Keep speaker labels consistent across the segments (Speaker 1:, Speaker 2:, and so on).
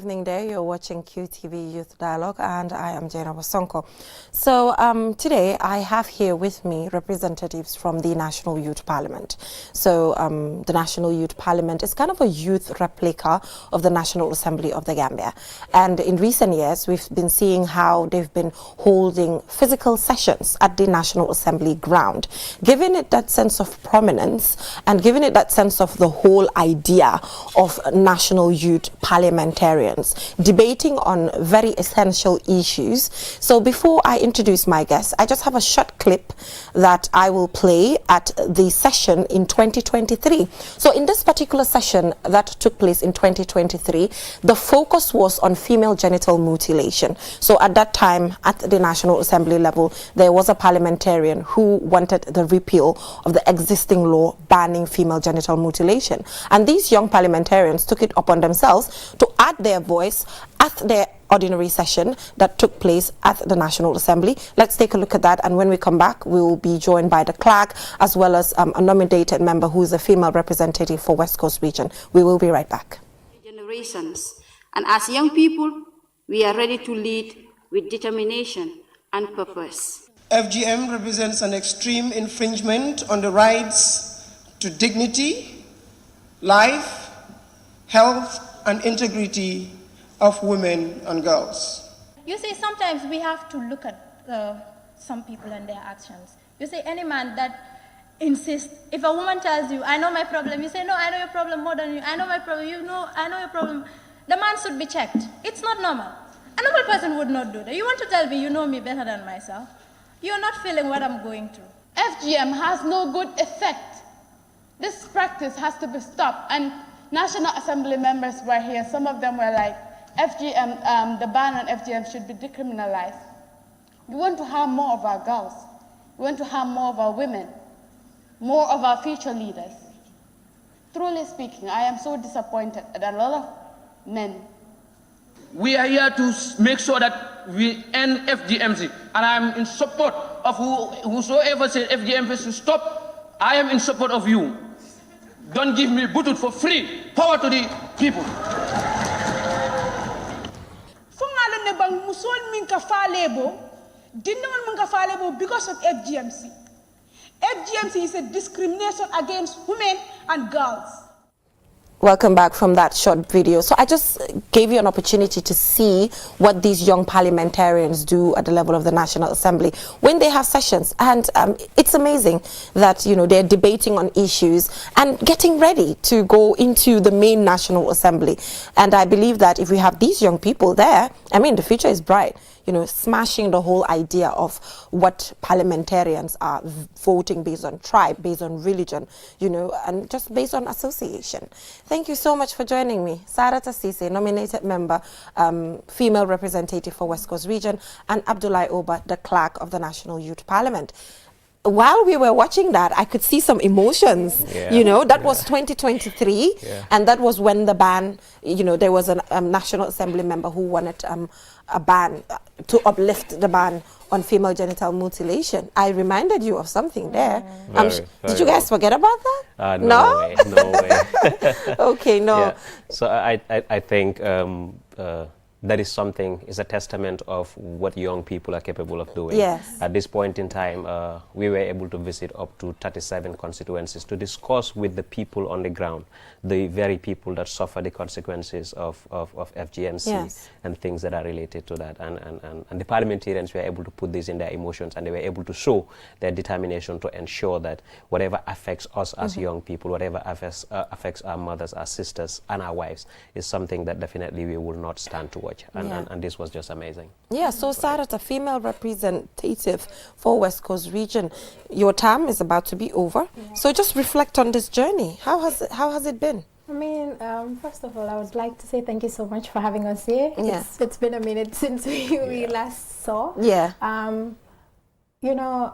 Speaker 1: evening there. You're watching QTV Youth Dialogue and I am Jana Wasonko. So today I have here with me representatives from the National Youth Parliament. So the National Youth Parliament is kind of a youth replica of the National Assembly of the Gambia. And in recent years, we've been seeing how they've been holding physical sessions at the National Assembly ground, giving it that sense of prominence and giving it that sense of the whole idea of national youth parliamentarians debating on very essential issues. So before I introduce my guests, I just have a short clip that I will play at the session in 2023. So in this particular session that took place in 2023, the focus was on female genital mutilation. So at that time, at the National Assembly level, there was a parliamentarian who wanted the repeal of the existing law banning female genital mutilation. And these young parliamentarians took it upon themselves to add their voice at their ordinary session that took place at the National Assembly. Let's take a look at that, and when we come back, we will be joined by the clerk as well as a nominated member who is a female representative for West Coast region. We will be right back.
Speaker 2: Generations, and as young people, we are ready to lead with determination and purpose.
Speaker 3: FGM represents an extreme infringement on the rights to dignity, life, health, and integrity of women and girls.
Speaker 4: You see, sometimes we have to look at some people and their actions. You see, any man that insists, if a woman tells you, I know my problem, you say, no, I know your problem more than you, I know my problem, you know, I know your problem. The man should be checked. It's not normal. A normal person would not do that. You want to tell me you know me better than myself? You're not feeling what I'm going through.
Speaker 5: FGM has no good effect. This practice has to be stopped. And National Assembly members were here. Some of them were like, FGM, the ban on FGM should be decriminalized. We want to harm more of our girls. We want to harm more of our women, more of our future leaders. Truly speaking, I am so disappointed that a lot of men.
Speaker 6: We are here to make sure that we end FGMC, and I am in support of whosoever said FGMC should stop. I am in support of you. Don't give me butut for free. Power to the people.
Speaker 7: Because of FGMC. FGMC is a discrimination against women and girls.
Speaker 1: Welcome back from that short video. So I just gave you an opportunity to see what these young parliamentarians do at the level of the National Assembly when they have sessions. And it's amazing that, you know, they're debating on issues and getting ready to go into the main National Assembly. And I believe that if we have these young people there, I mean, the future is bright. You know, smashing the whole idea of what parliamentarians are voting based on tribe, based on religion, you know, and just based on association. Thank you so much for joining me. Sarah Tassise, nominated member, female representative for West Coast region, and Abdullah Oba, the clerk of the National Youth Parliament. While we were watching that, I could see some emotions, you know, that was 2023, and that was when the ban, you know, there was a National Assembly member who wanted a ban, to uplift the ban on female genital mutilation. I reminded you of something there. Did you guys forget about that?
Speaker 8: No way, no way.
Speaker 1: Okay, no.
Speaker 8: Yeah. So I think that is something, is a testament of what young people are capable of doing.
Speaker 1: Yes.
Speaker 8: At this point in time, we were able to visit up to 37 constituencies to discuss with the people on the ground, the very people that suffer the consequences of FGMC and things that are related to that. And the parliamentarians were able to put this in their emotions, and they were able to show their determination to ensure that whatever affects us as young people, whatever affects our mothers, our sisters, and our wives, is something that definitely we will not stand to watch. And this was just amazing.
Speaker 1: Yeah, so Sarah, a female representative for West Coast region, your term is about to be over. So just reflect on this journey. How has it been?
Speaker 9: I mean, first of all, I would like to say thank you so much for having us here. It's been a minute since we last saw. You know,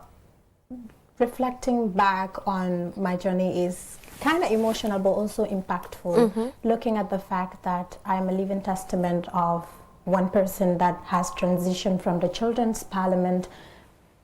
Speaker 9: reflecting back on my journey is kind of emotional but also impactful. Looking at the fact that I'm a living testament of one person that has transitioned from the Children's Parliament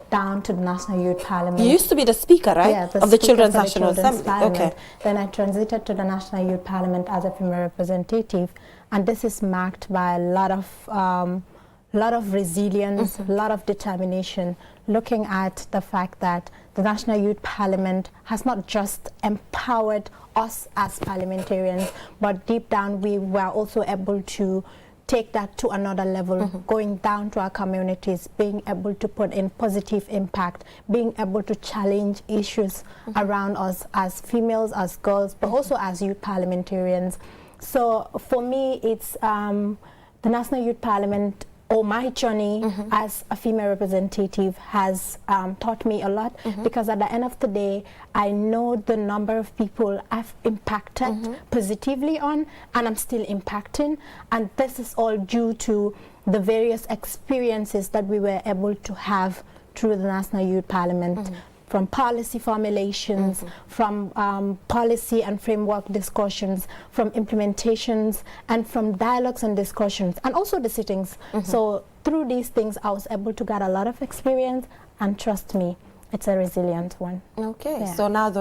Speaker 9: down to the National Youth Parliament.
Speaker 1: You used to be the speaker, right?
Speaker 9: Yeah,
Speaker 1: of the
Speaker 9: Speaker
Speaker 1: Children's
Speaker 9: for the
Speaker 1: National
Speaker 9: Children's
Speaker 1: Assembly.
Speaker 9: Parliament.
Speaker 1: Okay.
Speaker 9: Then I transited to the National Youth Parliament as a female representative, and this is marked by a lot of resilience, a lot of determination, looking at the fact that the National Youth Parliament has not just empowered us as parliamentarians, but deep down we were also able to take that to another level, going down to our communities, being able to put in positive impact, being able to challenge issues around us as females, as girls, but also as youth parliamentarians. So for me, it's the National Youth Parliament, or my journey as a female representative, has taught me a lot, because at the end of the day, I know the number of people I've impacted positively on, and I'm still impacting, and this is all due to the various experiences that we were able to have through the National Youth Parliament. From policy formulations, from policy and framework discussions, from implementations, and from dialogues and discussions, and also the sittings. So through these things, I was able to get a lot of experience, and trust me, it's a resilient one.
Speaker 1: Okay,
Speaker 9: Yeah.
Speaker 1: so now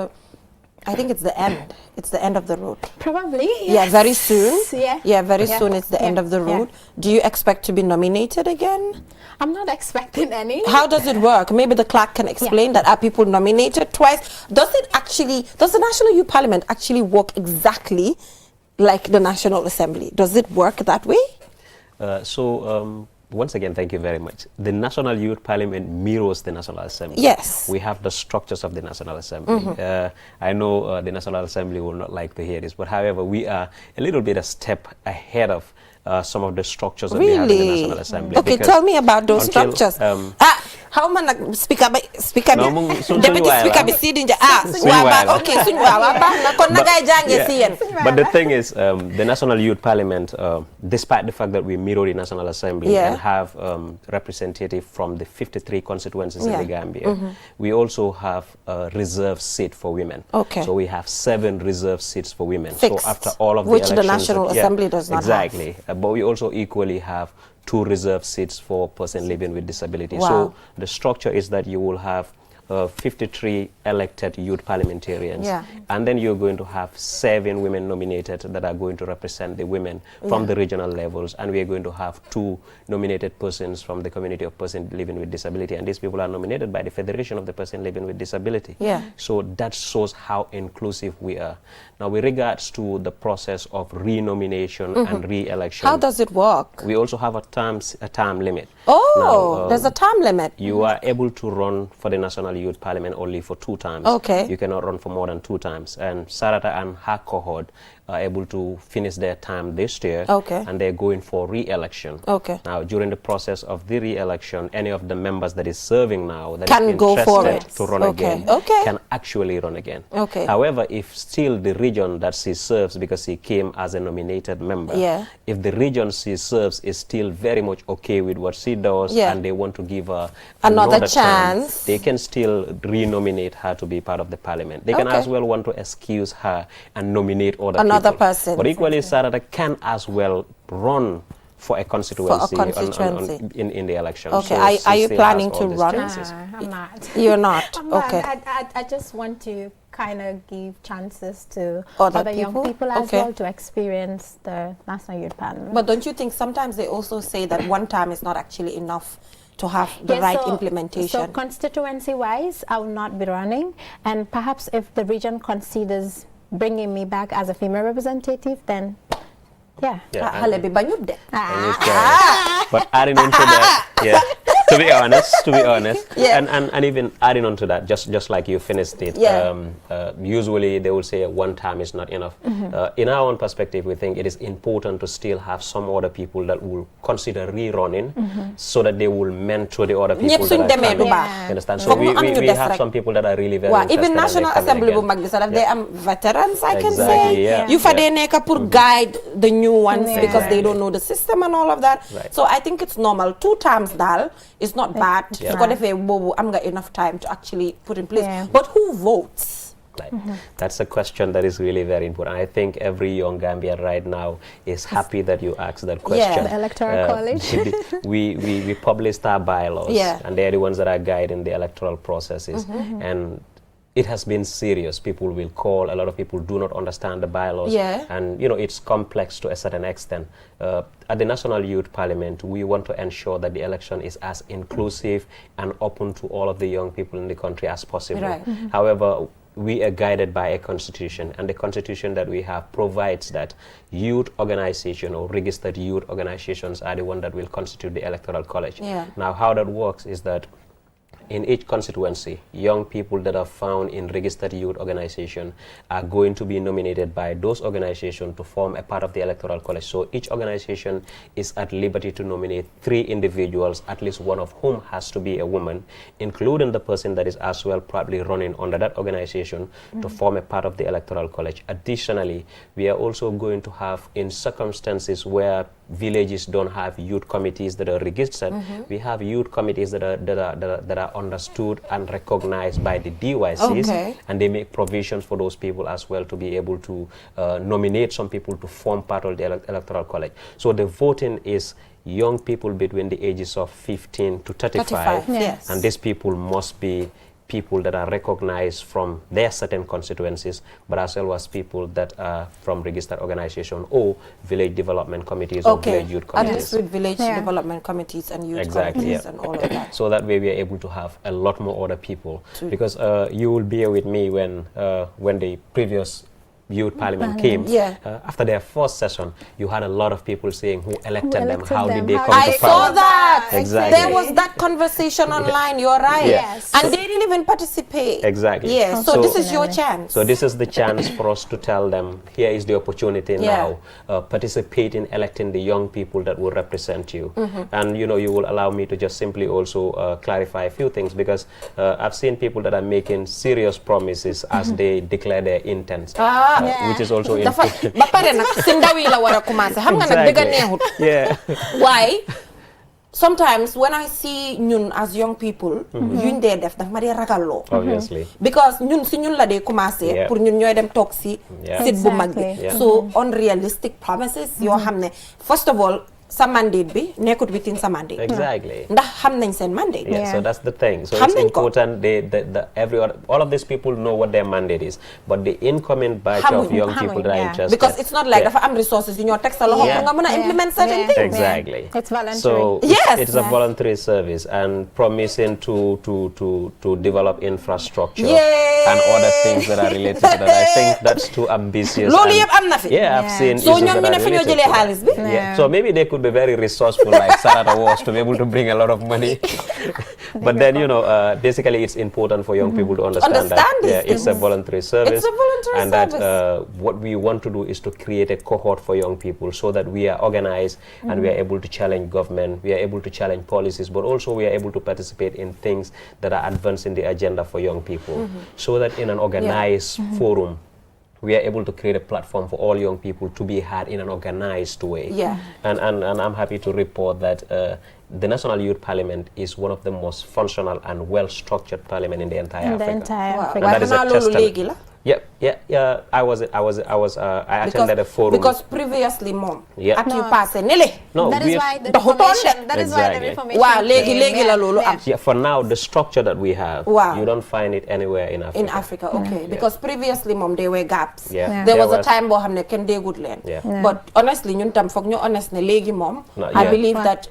Speaker 1: I think it's the end. It's the end of the road.
Speaker 9: Probably.
Speaker 1: Yeah, very soon.
Speaker 9: Yeah.
Speaker 1: Yeah, very soon it's the end of the road. Do you expect to be nominated again?
Speaker 9: I'm not expecting any.
Speaker 1: How does it work? Maybe the clerk can explain that. Are people nominated twice? Does the National Youth Parliament actually work exactly like the National Assembly? Does it work that way?
Speaker 8: Once again, thank you very much. The National Youth Parliament mirrors the National Assembly.
Speaker 1: Yes.
Speaker 8: We have the structures of the National Assembly. I know the National Assembly will not like to hear this, but however, we are a little bit a step ahead of some of the structures that we have in the National Assembly.
Speaker 1: Okay, tell me about those structures. How man speaker deputy speaker be sitting okay
Speaker 8: but the thing is, the National Youth Parliament, despite the fact that we mirror the National Assembly and have representatives from the 53 constituencies in the Gambia, we also have a reserve seat for women.
Speaker 1: Okay.
Speaker 8: So we have 7 reserve seats for women.
Speaker 1: Fixed,
Speaker 8: so after all of
Speaker 1: which
Speaker 8: the
Speaker 1: the
Speaker 8: elections,
Speaker 1: National Assembly does not
Speaker 8: exactly.
Speaker 1: have.
Speaker 8: But we also equally have 2 reserve seats for persons living with disability.
Speaker 1: Wow.
Speaker 8: So the structure is that you will have 53 elected youth parliamentarians, and then you're going to have 7 women nominated that are going to represent the women from the regional levels, and we're going to have 2 nominated persons from the community of persons living with disability, and these people are nominated by the Federation of the Person Living with Disability. So that shows how inclusive we are. Now, with regards to the process of re-nomination and re-election,
Speaker 1: how does it work?
Speaker 8: We also have a term limit.
Speaker 1: Oh,
Speaker 8: now,
Speaker 1: there's a term limit.
Speaker 8: You are able to run for the National Youth Parliament only for 2 times.
Speaker 1: Okay.
Speaker 8: You cannot run for more than 2 times. And Sarata and her cohort are able to finish their term this year.
Speaker 1: Okay.
Speaker 8: And they're going for re-election.
Speaker 1: Okay.
Speaker 8: Now, during the process of the re-election, any of the members that is serving now that
Speaker 1: can
Speaker 8: is
Speaker 1: go for it
Speaker 8: to run again can actually run again.
Speaker 1: Okay.
Speaker 8: However, if still the region that she serves, because she came as a nominated member, if the region she serves is still very much okay with what she does and they want to give her
Speaker 1: another
Speaker 8: chance,
Speaker 1: chance,
Speaker 8: they can still re-nominate her to be part of the parliament. They can as well want to excuse her and nominate another
Speaker 1: person.
Speaker 8: But equally, Sarada can as well run for a constituency, in the election.
Speaker 1: Okay,
Speaker 8: so
Speaker 1: are you planning to run?
Speaker 9: I'm not.
Speaker 1: You're not? Okay.
Speaker 9: I just want to kind of give chances to
Speaker 1: other
Speaker 9: young people as well to experience the National Youth Parliament.
Speaker 1: But don't you think sometimes they also say that one time is not actually enough to have the right implementation?
Speaker 9: So constituency-wise, I will not be running, and perhaps if the region considers bringing me back as a female representative, then
Speaker 8: but
Speaker 1: adding
Speaker 8: on to that, to be honest, and even adding on to that, just like you finished it, usually they will say one time is not enough. In our own perspective, we think it is important to still have some other people that will consider rerunning, so that they will mentor the other people that are coming. Understand? So we have some people that are really very interested.
Speaker 1: Even National Assembly, they are veterans, I can say. You for guide the new ones because they don't know the system and all of that. So I think it's normal. 2 times dal is not bad. Because if I'm got enough time to actually put in place. But who votes?
Speaker 8: like? That's a question that is really very important. I think every young Gambian right now is happy that you asked that question.
Speaker 9: The Electoral College.
Speaker 8: we published our bylaws, and they're the ones that are guiding the electoral processes. And it has been serious. People will call. A lot of people do not understand the bylaws. And, you know, it's complex to a certain extent. At the National Youth Parliament, we want to ensure that the election is as inclusive and open to all of the young people in the country as possible. However, we are guided by a constitution, and the constitution that we have provides that youth organization or registered youth organizations are the one that will constitute the electoral college. Now, how that works is that in each constituency, young people that are found in registered youth organization are going to be nominated by those organizations to form a part of the electoral college. So each organization is at liberty to nominate 3 individuals, at least one of whom has to be a woman, including the person that is as well probably running under that organization to form a part of the electoral college. Additionally, we are also going to have, in circumstances where villages don't have youth committees that are registered, we have youth committees that are understood and recognized by the DYCs, and they make provisions for those people as well to be able to nominate some people to form part of the electoral college. So the voting is young people between the ages of 15 to 35, and these people must be people that are recognized from their certain constituencies, but as well as people that are from registered organization or village development committees or village youth committees.
Speaker 1: At least with village development committees and youth committees and all of that.
Speaker 8: So that way we are able to have a lot more other people. Because you will bear with me when the previous Youth Parliament came, after their first session, you had a lot of people saying who elected them, how did they come to power?
Speaker 1: I saw that.
Speaker 8: Exactly.
Speaker 1: There was that conversation online, you're right. And they didn't even participate.
Speaker 8: Exactly.
Speaker 1: So this is your chance.
Speaker 8: So this is the chance for us to tell them, here is the opportunity now. Participate in electing the young people that will represent you. And, you know, you will allow me to just simply also clarify a few things, because I've seen people that are making serious promises as they declare their intents. Which is also important.
Speaker 1: Why? Sometimes when I see ñun as young people, yuñ dé def daf ma dé ragallo.
Speaker 8: Obviously.
Speaker 1: Because ñun si ñun la dé commencer pour ñun ñoy dem tok si sit bu mag bi. So unrealistic promises yo xamné first of all sa mandate bi nekut within sa mandate.
Speaker 8: Exactly.
Speaker 1: Ndax xam nañ sen mandate.
Speaker 8: So that's the thing. So it's important all of these people know what their mandate is, but the incoming batch of young people that are interested.
Speaker 1: Because it's not like dafa am resources you ñoo tek sa loxo nga mëna implement certain things.
Speaker 8: Exactly.
Speaker 9: It's voluntary.
Speaker 8: So it's a voluntary service, and promising to develop infrastructure and other things that are related to that. I think that's too ambitious. I've seen
Speaker 1: so
Speaker 8: issues that are related to that. So maybe they could be very resourceful like Sarata was to be able to bring a lot of money. But then, you know, basically it's important for young people to understand that it's a voluntary service.
Speaker 1: It's a voluntary service.
Speaker 8: That what we want to do is to create a cohort for young people so that we are organized and we are able to challenge government, we are able to challenge policies, but also we are able to participate in things that are advancing the agenda for young people. So that in an organized forum, we are able to create a platform for all young people to be heard in an organized way. And I'm happy to report that the National Youth Parliament is one of the most functional and well-structured parliament in the entire Africa. And that is a testament. I attended a forum.
Speaker 1: Because previously, Mom, at you pass Nele.
Speaker 8: No,
Speaker 9: that is why the reformation.
Speaker 8: For now, the structure that we have, you don't find it anywhere in Africa.
Speaker 1: In Africa, okay. Because previously, Mom, there were gaps. There was a time where we can do good land. But honestly, Mom, I believe that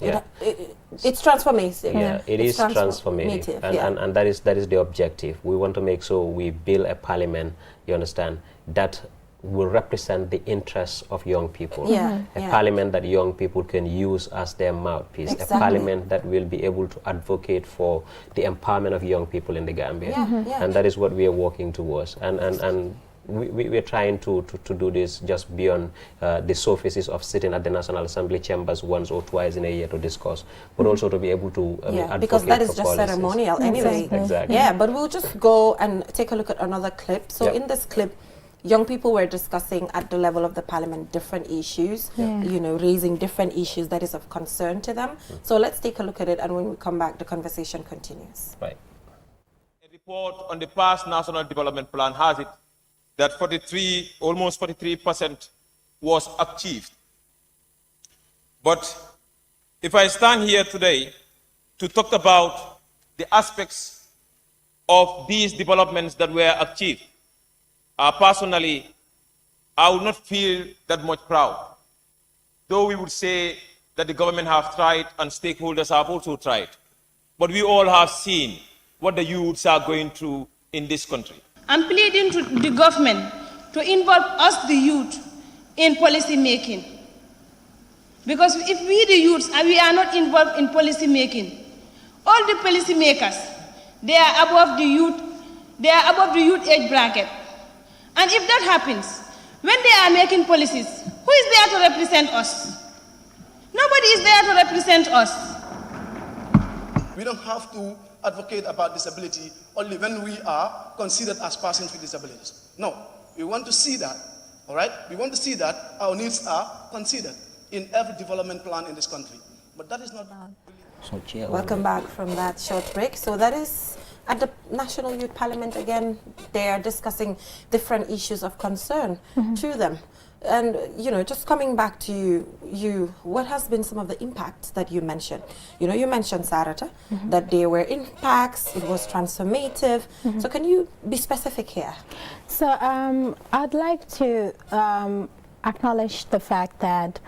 Speaker 1: it's transformative.
Speaker 8: It is transformative. And that is the objective. We want to make sure we build a parliament, you understand, that will represent the interests of young people. A parliament that young people can use as their mouthpiece. A parliament that will be able to advocate for the empowerment of young people in the Gambia. And that is what we are working towards. And we're trying to do this just beyond the surfaces of sitting at the National Assembly chambers once or twice in a year to discuss, but also to be able to advocate
Speaker 1: because that is just
Speaker 8: policies.
Speaker 1: ceremonial anyway.
Speaker 8: Exactly.
Speaker 1: But we'll just go and take a look at another clip. So in this clip, young people were discussing at the level of the parliament different issues, you know, raising different issues that is of concern to them. So let's take a look at it, and when we come back, the conversation continues.
Speaker 8: Right.
Speaker 10: report on the past National Development Plan has it that almost 43% was achieved. But if I stand here today to talk about the aspects of these developments that were achieved, personally, I would not feel that much proud. Though we would say that the government have tried and stakeholders have also tried. But we all have seen what the youths are going through in this country.
Speaker 7: I'm pleading to the government to involve us, the youth, in policy making. Because if we, the youths, we are not involved in policy making, all the policy makers, they are above the youth age bracket. And if that happens, when they are making policies, who is there to represent us? Nobody is there to represent us.
Speaker 11: We don't have to advocate about disability only when we are considered as persons with disabilities. No, we want to see that, all right? We want to see that our needs are considered in every development plan in this country. But that is not...
Speaker 1: Welcome back from that short break. So that is at the National Youth Parliament again. They are discussing different issues of concern to them. And, you know, just coming back to you, what has been some of the impacts that you mentioned? You know, you mentioned, Sarata, that there were impacts, it was transformative. So can you be specific here?
Speaker 9: So I'd like to acknowledge the fact that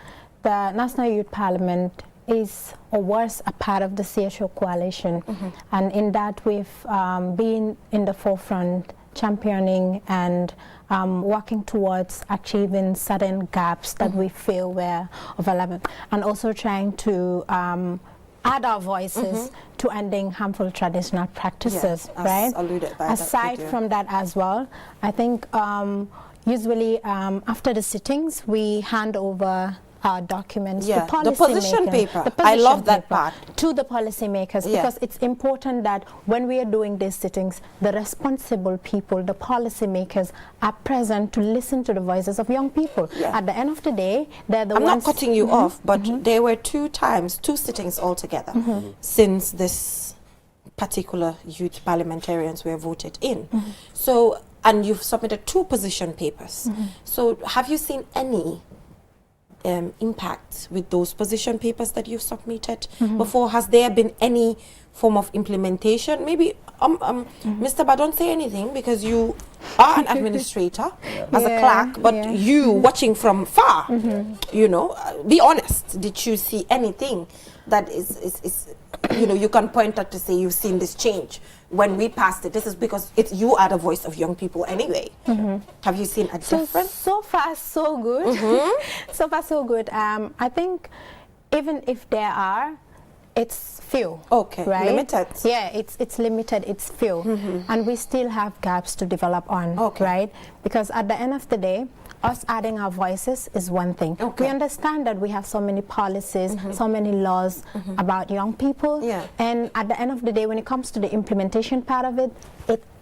Speaker 9: the National Youth Parliament is or was a part of the CHO coalition. And in that we've been in the forefront championing and working towards achieving certain gaps that we feel were overlapping, and also trying to add our voices to ending harmful traditional practices, right?
Speaker 1: Alluded by
Speaker 9: Aside from that as well, I think usually after the sittings, we hand over our documents to policymakers.
Speaker 1: The position paper. I love that part.
Speaker 9: To the policymakers, because it's important that when we are doing these sittings, the responsible people, the policymakers, are present to listen to the voices of young people. At the end of the day, they're the ones...
Speaker 1: I'm not cutting you off, but there were two sittings altogether since this particular youth parliamentarians were voted in. So, and you've submitted 2 position papers. So have you seen any impact with those position papers that you've submitted before? Has there been any form of implementation? Maybe, Mr. Ba, don't say anything because you are an administrator as a clerk, but you watching from far, you know, be honest. Did you see anything that is you know, you can point at to say you've seen this change when we passed it? This is because you are the voice of young people anyway. Have you seen a difference?
Speaker 9: So far, so good. So far, so good. I think even if there are, it's few.
Speaker 1: Okay,
Speaker 9: right?
Speaker 1: Limited.
Speaker 9: Yeah, it's limited, it's few. And we still have gaps to develop on, right? Because at the end of the day, us adding our voices is one thing. We understand that we have so many policies, so many laws about young people, and at the end of the day, when it comes to the implementation part of it,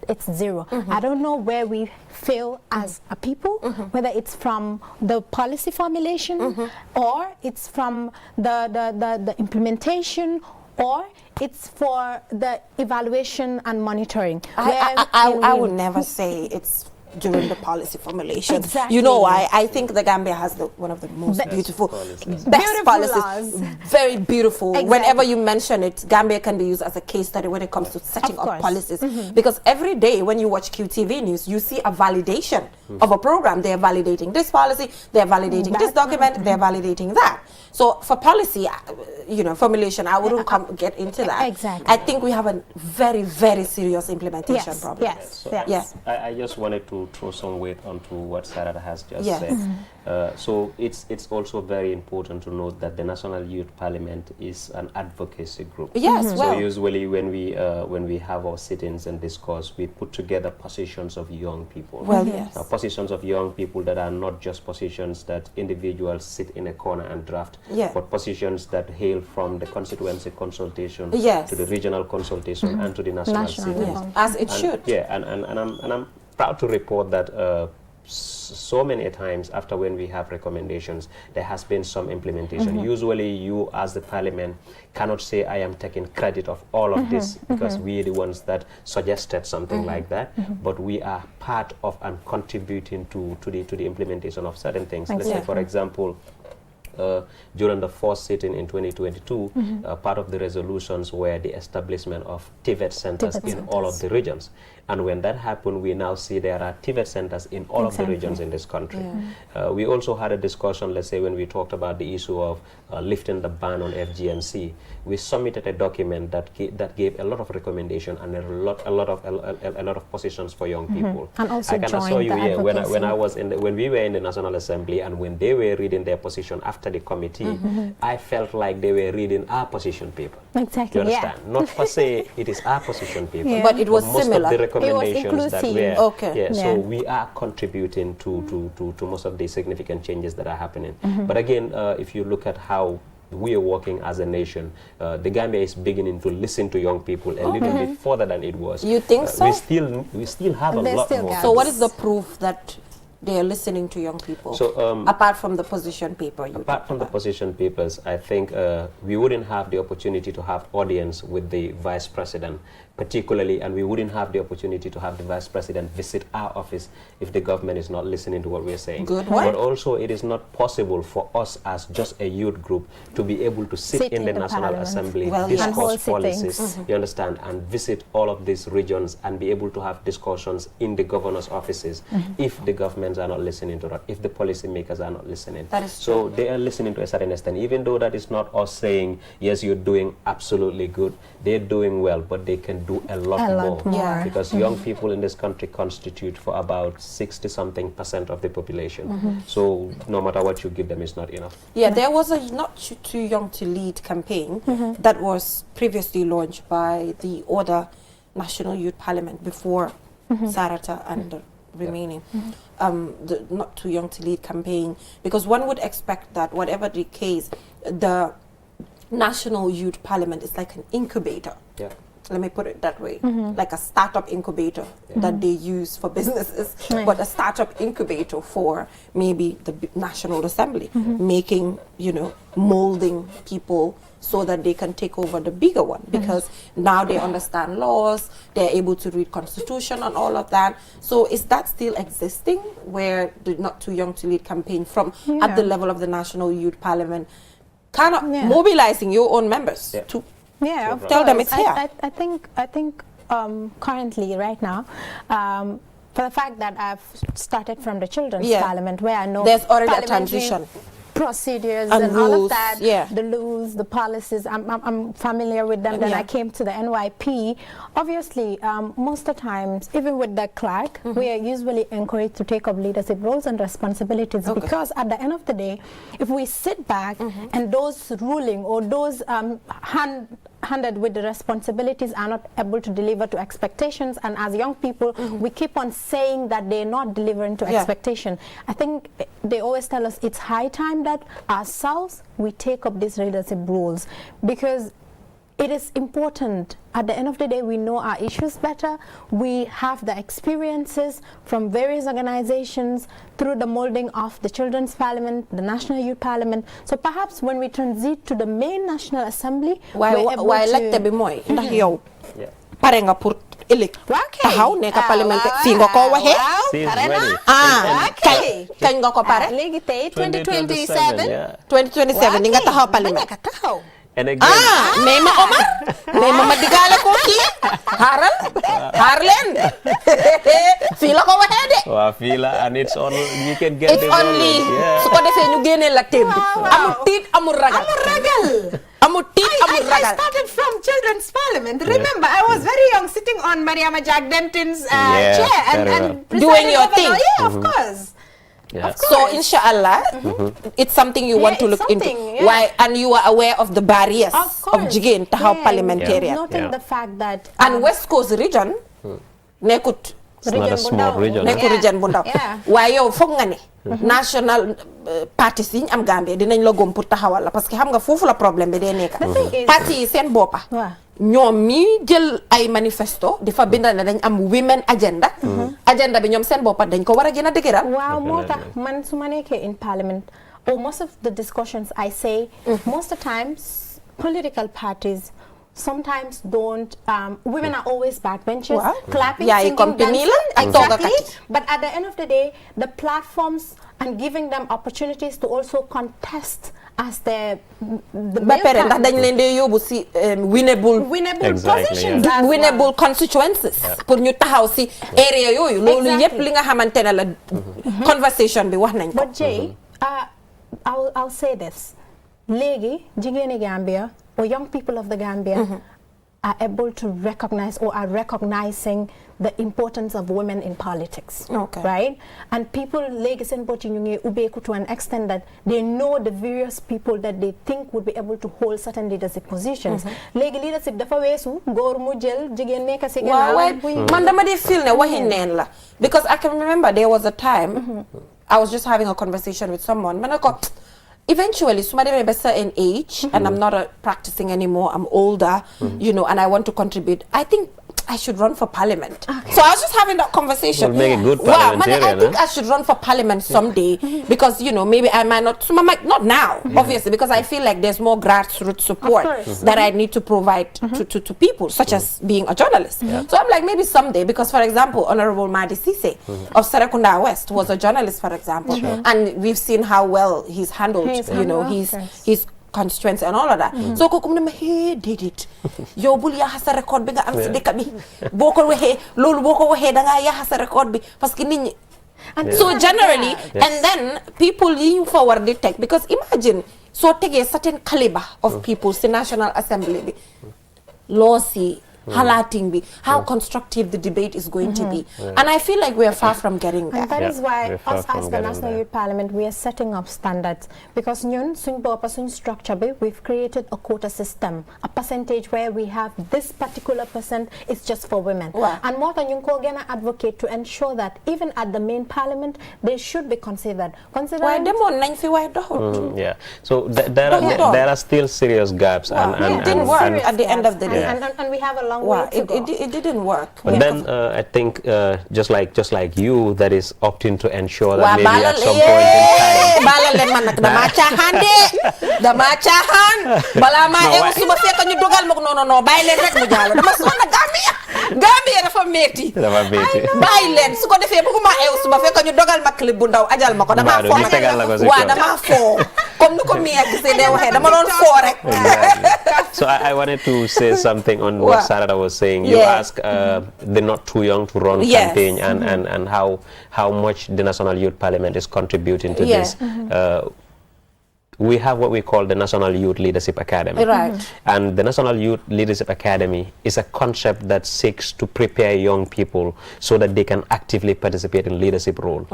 Speaker 9: it's zero. I don't know where we fail as a people, whether it's from the policy formulation, or it's from the implementation, or it's for the evaluation and monitoring.
Speaker 1: I would never say it's during the policy formulation. You know why? I think the Gambia has one of the most beautiful policies. Very beautiful. Whenever you mention it, Gambia can be used as a case study when it comes to setting up policies. Because every day when you watch QTV news, you see a validation of a program. They are validating this policy, they are validating this document, they are validating that. So for policy, you know, formulation, I wouldn't get into that. I think we have a very, very serious implementation problem.
Speaker 8: I just wanted to throw some weight onto what Sarah has just said. So it's also very important to note that the National Youth Parliament is an advocacy group. So usually when we have our sit-ins and discuss, we put together positions of young people. Positions of young people that are not just positions that individuals sit in a corner and draft, but positions that hail from the constituency consultation to the regional consultation and to the national sit-ins.
Speaker 1: As it should.
Speaker 8: And I'm proud to report that so many times after when we have recommendations, there has been some implementation. Usually you as the parliament cannot say I am taking credit of all of this because we are the ones that suggested something like that, but we are part of and contributing to the implementation of certain things. Let's say, for example, during the first sitting in 2022, part of the resolutions were the establishment of TVET centers in all of the regions. And when that happened, we now see there are TVET centers in all of the regions in this country. We also had a discussion, let's say, when we talked about the issue of lifting the ban on FGMC. We submitted a document that gave a lot of recommendation and a lot of positions for young people.
Speaker 9: And also
Speaker 8: I can assure you, when we were in the National Assembly and when they were reading their position after the committee, I felt like they were reading our position paper.
Speaker 9: Exactly.
Speaker 8: You understand? Not per se it is our position paper,
Speaker 1: but it was
Speaker 8: most
Speaker 1: similar.
Speaker 8: of the recommendations that were so we are contributing to most of the significant changes that are happening. But again, if you look at how we are working as a nation, the Gambia is beginning to listen to young people a little bit further than it was.
Speaker 1: You think so?
Speaker 8: We still have a lot more.
Speaker 1: So what is the proof that they are listening to young people? So apart from the position paper,
Speaker 8: apart from the position papers, I think we wouldn't have the opportunity to have audience with the vice president, particularly, and we wouldn't have the opportunity to have the vice president visit our office if the government is not listening to what we're saying.
Speaker 1: Good.
Speaker 8: But also, it is not possible for us as just a youth group to be able to sit in the National Assembly, discuss policies, you understand, and visit all of these regions and be able to have discussions in the governor's offices if the governments are not listening to that, if the policymakers are not listening.
Speaker 1: That is
Speaker 8: so they are listening to a certain extent, even though that is not us saying, yes, you're doing absolutely good, they're doing well, but they can do a lot more. Because young people in this country constitute for about 60-something% of the population. So no matter what you give them, it's not enough.
Speaker 1: Yeah, there was a Not Too Young to Lead campaign that was previously launched by the other National Youth Parliament before Sarata and the remaining. The Not Too Young to Lead campaign, because one would expect that whatever the case, the National Youth Parliament is like an incubator. Let me put it that way, like a startup incubator that they use for businesses, but a startup incubator for maybe the National Assembly, making, molding people so that they can take over the bigger one, because now they understand laws, they're able to read constitution and all of that. So is that still existing, where the Not Too Young to Lead campaign from at the level of the National Youth Parliament, kind of mobilizing your own members to tell them it's here?
Speaker 9: I think currently, right now, for the fact that I've started from the Children's Parliament, where I know
Speaker 1: there's already a transition.
Speaker 9: Procedures and all of that, the rules, the policies, I'm familiar with them. Then I came to the NYP. Obviously, most of the times, even with the clerk, we are usually encouraged to take up leadership roles and responsibilities, because at the end of the day, if we sit back and those ruling or those handed with the responsibilities are not able to deliver to expectations, and as young people we keep on saying that they're not delivering to expectation, I think they always tell us it's high time that ourselves we take up these leadership roles, because it is important. At the end of the day, we know our issues better. We have the experiences from various organizations through the molding of the Children's Parliament, the National Youth Parliament. So perhaps when we transit to the main National Assembly,
Speaker 1: why elected be moy ndax yow pare nga pour élect taxaw nekk parlement fi nga ko waxe kañ nga ko pare
Speaker 9: léegi tey
Speaker 1: 2027 di nga taxaw parlement mais ma Omar mais ma digale ko kii xaar leen fii la ko waxee de
Speaker 8: waaw fii la, and it's on, you can get
Speaker 1: it's only su ko defee ñu génnee la téem bi amul tiit amul ragal
Speaker 12: I started from Children's Parliament. Remember, I was very young, sitting on Mariama Jack Denton's chair and
Speaker 1: doing your thing.
Speaker 12: Yeah, of course.
Speaker 1: So inshallah, it's something you want to look into. Why? And you are aware of the barriers of Jigéen taxaw parliamentarian.
Speaker 9: Noting the fact that
Speaker 1: and West Coast region nekut
Speaker 8: It's not a small region.
Speaker 1: nekku region bu ndaw waaye yow foog nga ne national parties yi ñu am Gambia dinañ la gom pour taxawal la parce que xam nga foofu la problème bi dee nekk parti yi seen boppa ñoom mi jël ay manifesto di fa bindal ne dañ am women agenda agenda bi ñoom seen boppa dañ ko war a gën a dëgëral
Speaker 9: waaw moo tax man su ma nekkee in parliament or most of the discussions I say most of the times political parties sometimes don't women are always backbenchers clapping singing dancing exactly but at the end of the day the platforms and giving them opportunities to also contest as the
Speaker 1: ba pare ndax dañ leen dee yóbbu si winnable
Speaker 9: positions
Speaker 1: winnable constituencies pour ñu taxaw si area yooyu loolu yëpp li nga xamante ne la conversation bi wax nañ ko
Speaker 9: but Jay I'll say this léegi jigéeni Gambia or young people of the Gambia are able to recognize or are recognizing the importance of women in politics, right? And people to an extent that they know the various people that they think would be able to hold certain leadership positions. Leadership dafa weesu góor mu jël jigéen nekk si gannaaw.
Speaker 1: Man dama di feel ne waxi neen la because I can remember there was a time I was just having a conversation with someone. Man ko eventually, so I'm at a certain age and I'm not practicing anymore. I'm older, you know, and I want to contribute. I think I should run for parliament. So I was just having that conversation.
Speaker 8: We'll make a good parliamentarian.
Speaker 1: I think I should run for parliament someday because, you know, maybe I might not, so not now, obviously, because I feel like there's more grassroots support that I need to provide to people, such as being a journalist. So I'm like, maybe someday, because, for example, Honorable Madi Sise of Serekunda West was a journalist, for example, and we've seen how well he's handled, you know, his constituents and all of that. So ko kum ne ma he did it. Yow bul ya sa record bi nga am ci dekk bi. Boko waxe lolu boko waxe da nga ya sa record bi parce que nit ñi so generally and then people lean forward the tech because imagine so take a certain caliber of people in National Assembly bi law see highlighting how constructive the debate is going to be. And I feel like we are far from getting there.
Speaker 9: And that is why us as the National Youth Parliament, we are setting up standards. Because ñun suñ boppa suñ structure bi, we've created a quota system, a percentage where we have this particular percent is just for women. And more than ñu ko gonna advocate to ensure that even at the main parliament, they should be considered.
Speaker 1: Why demo nañ fi way doxut?
Speaker 8: Yeah. So there are still serious gaps and
Speaker 1: it didn't work at the end of the day.
Speaker 9: And we have a long
Speaker 1: it didn't work.
Speaker 8: But then I think just like you, that is opting to ensure that maybe at some point in time.
Speaker 1: Balalen man nak dama caaxaan de dama caaxaan bala ma ew suba fekk ñu dogal mako non bàyyi leen rek mu jàll dama sonna Gambia dafa metti bàyyi leen su ko defee bëgguma ew suba fekk ñu dogal ma clip bu ndaw ajal mako dama fo dama fo comme nuko mi ak ci de waxe dama doon fo rek.
Speaker 8: So I wanted to say something on what Sarah was saying. You asked the not too young to run campaign and how much the National Youth Parliament is contributing to this. We have what we call the National Youth Leadership Academy. And the National Youth Leadership Academy is a concept that seeks to prepare young people so that they can actively participate in leadership role.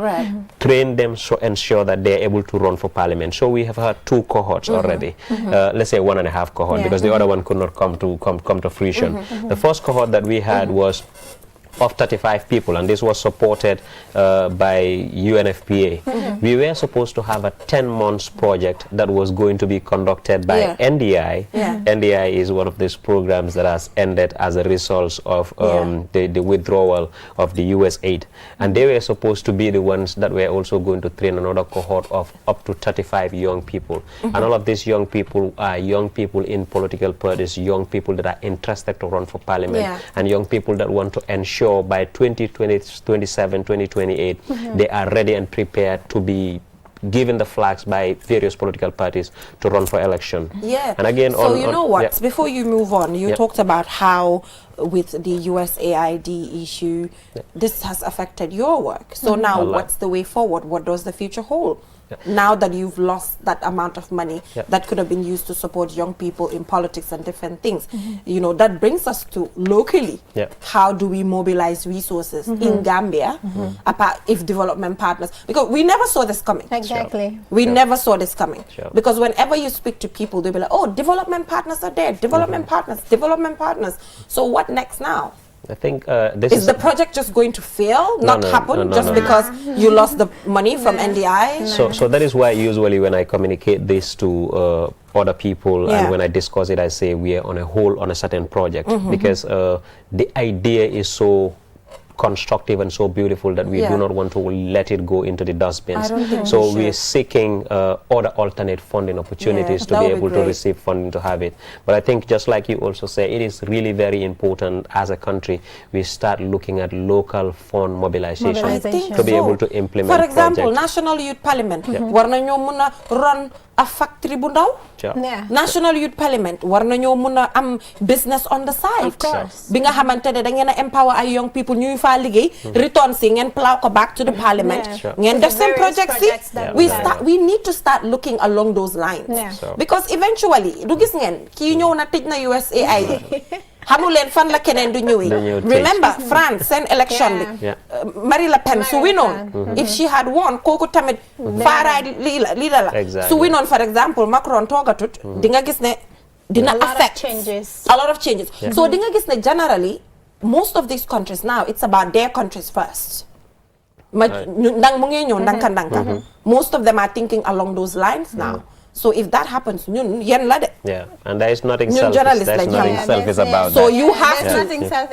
Speaker 8: Train them to ensure that they are able to run for parliament. So we have had 2 cohorts already. Let's say 1.5 cohort because the other one could not come to fruition. The first cohort that we had was of 35 people, and this was supported by UNFPA. We were supposed to have a 10 months project that was going to be conducted by NDI. NDI is one of these programs that has ended as a result of the withdrawal of the US aid. And they were supposed to be the ones that were also going to train another cohort of up to 35 young people. And all of these young people are young people in political parties, young people that are interested to run for parliament, and young people that want to ensure by 2027, 2028, they are ready and prepared to be given the flags by various political parties to run for election. And again,
Speaker 1: so you know what? Before you move on, you talked about how with the USAID issue, this has affected your work. So now, what's the way forward? What does the future hold? Now that you've lost that amount of money that could have been used to support young people in politics and different things, you know, that brings us to locally. How do we mobilize resources in Gambia, apart if development partners, because we never saw this coming. We never saw this coming. Because whenever you speak to people, they'll be like, oh, development partners are dead, development partners. So what next now?
Speaker 8: I think this
Speaker 1: is the project just going to fail, not happen, just because you lost the money from NDI?
Speaker 8: So that is why usually when I communicate this to other people and when I discuss it, I say we are on a whole on a certain project because the idea is so constructive and so beautiful that we do not want to let it go into the dustbins. So we are seeking other alternate funding opportunities to be able to receive funding to have it. But I think just like you also say, it is really very important as a country we start looking at local fund mobilization to be able to implement.
Speaker 1: For example, National Youth Parliament, war nañoo mën a run a factory bu ndaw. National Youth Parliament war nañoo mën a am business on the side.
Speaker 9: Of course.
Speaker 1: Bi nga xamantene da ngeen a empower ay young people ñuy fa liggéey return si ngeen plow ko back to the parliament ngeen def seen project si we need to start looking along those lines because eventually du gis ngeen kii ñëw na tëj na USAID xamuleen fan la keneen du ñëwee. Remember France seen election bi Marine Le Pen su winoon if she had won kooku tamit faaraay lii la su winoon for example Macron toogatut di nga gis ne dina affect a lot of changes so di nga gis ne generally most of these countries now, it's about their countries first. Most of them are thinking along those lines now. So if that happens,
Speaker 8: yeah, and there is nothing selfish. There's nothing selfish about
Speaker 1: so
Speaker 8: that.
Speaker 1: You have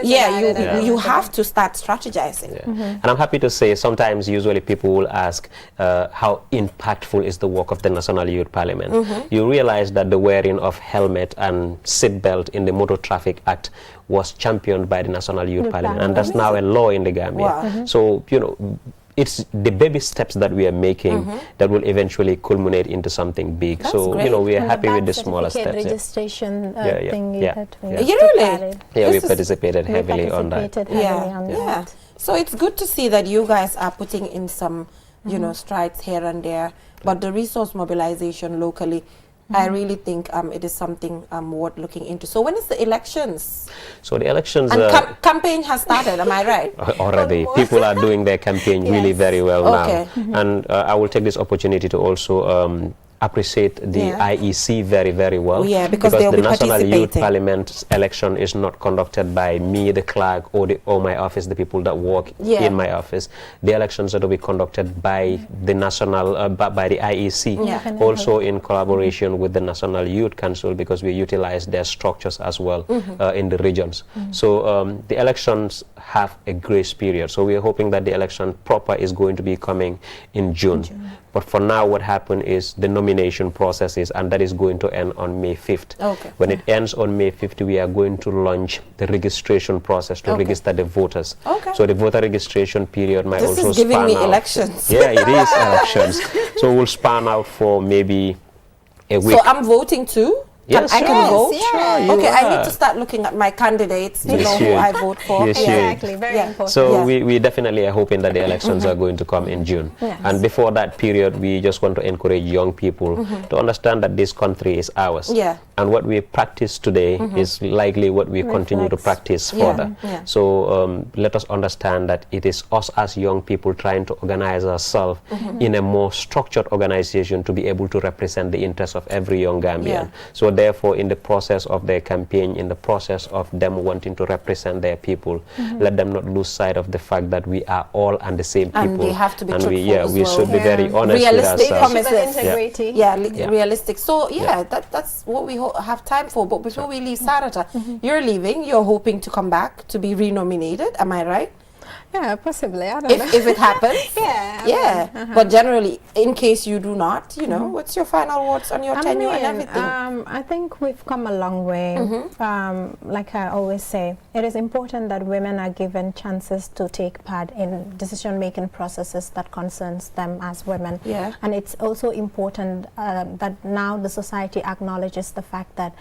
Speaker 1: to, you have to start strategizing.
Speaker 8: And I'm happy to say, sometimes, usually people will ask, how impactful is the work of the National Youth Parliament? You realize that the wearing of helmet and seatbelt in the Motor Traffic Act was championed by the National Youth Parliament, and that's now a law in the Gambia. So it's the baby steps that we are making that will eventually culminate into something big. That's so great. We are happy with the smaller steps.
Speaker 9: Registration thing
Speaker 8: we participated heavily on that.
Speaker 1: So it's good to see that you guys are putting in some strides here and there, but the resource mobilization locally, I really think it is something worth looking into. So when is the elections?
Speaker 8: So the elections...
Speaker 1: And campaign has started, am I right?
Speaker 8: Already. People are doing their campaign really very well now. And I will take this opportunity to also appreciate the IEC very, very well.
Speaker 1: Because
Speaker 8: the National Youth Parliament election is not conducted by me, the clerk, or my office, the people that work in my office. The elections are to be conducted by the national, by the IEC, also in collaboration with the National Youth Council, because we utilize their structures as well in the regions. So the elections have a grace period. So we are hoping that the election proper is going to be coming in June. But for now, what happened is the nomination processes, and that is going to end on May 5th. When it ends on May 5th, we are going to launch the registration process to register the voters. So the voter registration period might also span out.
Speaker 1: Elections.
Speaker 8: Yeah, it is elections. So we'll span out for maybe a week.
Speaker 1: So I'm voting too?
Speaker 8: Yes,
Speaker 1: I can vote?
Speaker 8: Sure,
Speaker 1: I need to start looking at my candidates to know who I vote for.
Speaker 9: Exactly, very important.
Speaker 8: So we definitely are hoping that the elections are going to come in June. And before that period, we just want to encourage young people to understand that this country is ours. And what we practice today is likely what we continue to practice further. So let us understand that it is us as young people trying to organize ourselves in a more structured organization to be able to represent the interests of every young Gambian. So therefore, in the process of their campaign, in the process of them wanting to represent their people, let them not lose sight of the fact that we are all and the same people.
Speaker 1: And they have to be truthful
Speaker 8: we should be very honest
Speaker 1: realistic
Speaker 8: with ourselves.
Speaker 1: Integrity. Realistic. So that's what we have time for. But before we leave, Sarata, you're leaving. You're hoping to come back to be renominated. Am I right?
Speaker 9: Yeah, possibly. I don't know.
Speaker 1: If it happens. But generally, in case you do not, what's your final words on your tenure and everything?
Speaker 9: I think we've come a long way. Like I always say, it is important that women are given chances to take part in decision-making processes that concerns them as women. And it's also important that now the society acknowledges the fact that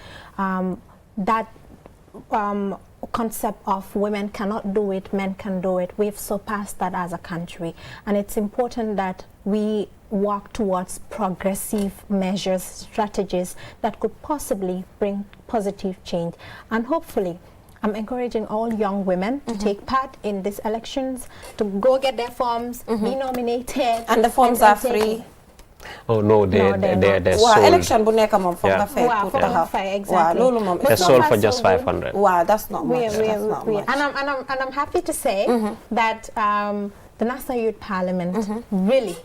Speaker 9: concept of women cannot do it, men can do it. We've surpassed that as a country, and it's important that we work towards progressive measures, strategies that could possibly bring positive change. And hopefully, I'm encouraging all young women to take part in these elections, to go get their forms, be nominated.
Speaker 1: And the forms are free?
Speaker 8: Oh no, they're
Speaker 1: Wow,
Speaker 8: sold.
Speaker 1: election bu nekk moom foog nga fay
Speaker 9: Wow,
Speaker 1: pour
Speaker 9: foog nga
Speaker 1: taxaw.
Speaker 9: fay, exactly.
Speaker 1: Wow, loolu moom.
Speaker 8: They're sold for just 500.
Speaker 1: Wow, that's not much. That's not much.
Speaker 9: And I'm happy to say that the National Youth Parliament really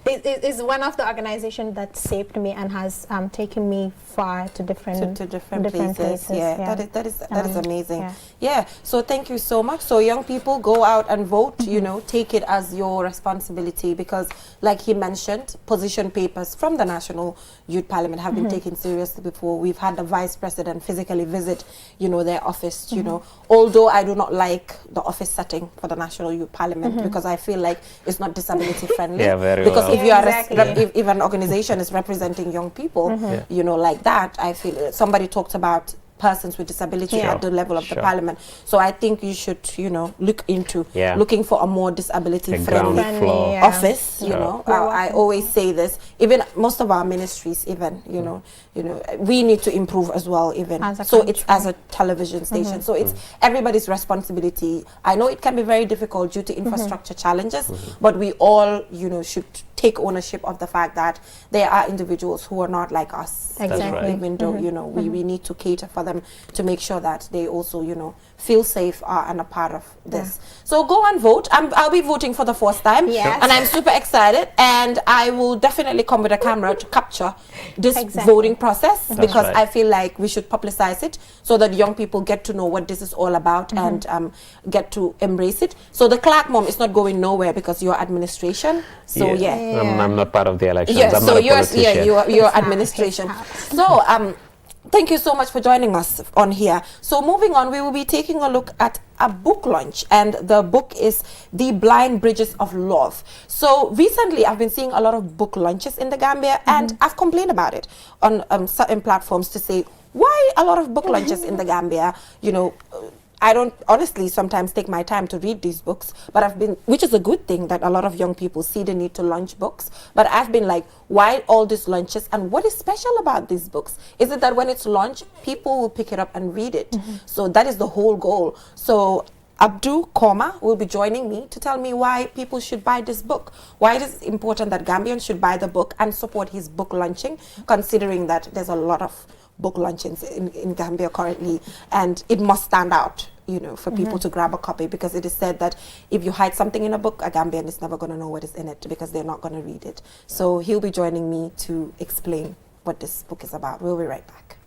Speaker 9: is one of the organizations that saved me and has taken me far to different places.
Speaker 1: Yeah, that is amazing. Yeah, so thank you so much. So young people, go out and vote. You know, take it as your responsibility, because like he mentioned, position papers from the National Youth Parliament have been taken seriously before. We've had the Vice President physically visit, you know, their office, you know, although I do not like the office setting for the National Youth Parliament because I feel like it's not disability friendly.
Speaker 8: Yeah, very
Speaker 1: because
Speaker 8: well.
Speaker 1: if you are if an organization is representing young people, you know, like that, I feel somebody talked about persons with disability at the level of the parliament. So I think you should, you know, look into looking for a more disability friendly office. You know, I always say this. Even most of our ministries, even you know, we need to improve as well. Even so, it's as a television station. So it's everybody's responsibility. I know it can be very difficult due to infrastructure challenges, but we all, you know, should take ownership of the fact that there are individuals who are not like us.
Speaker 9: Exactly.
Speaker 1: Even though, you know, we need to cater for them to make sure that they also, you know, feel safe and a part of this. So go and vote. I'll be voting for the first time. And I'm super excited. And I will definitely come with a camera to capture this voting process because I feel like we should publicize it so that young people get to know what this is all about and get to embrace it. So the clerk mom is not going nowhere because you're administration. So
Speaker 8: I'm not part of the elections.
Speaker 1: Yeah,
Speaker 8: I'm
Speaker 1: so
Speaker 8: not a politician.
Speaker 1: you're administration. So thank you so much for joining us on here. So moving on, we will be taking a look at a book launch, and the book is The Blind Bridges of Love. So recently I've been seeing a lot of book launches in the Gambia, and I've complained about it on certain platforms to say, why a lot of book launches in the Gambia? You know, I don't honestly sometimes take my time to read these books, but I've been, which is a good thing that a lot of young people see the need to launch books. But I've been like, why all these launches, and what is special about these books? Is it that when it's launched, people will pick it up and read it? So that is the whole goal. So Abdul Koma will be joining me to tell me why people should buy this book. Why it is important that Gambians should buy the book and support his book launching, considering that there's a lot of book launches in Gambia currently, and it must stand out, you know, for people to grab a copy, because it is said that if you hide something in a book, a Gambian is never going to know what is in it because they're not going to read it. So he'll be joining me to explain what this book is about. We'll be right back.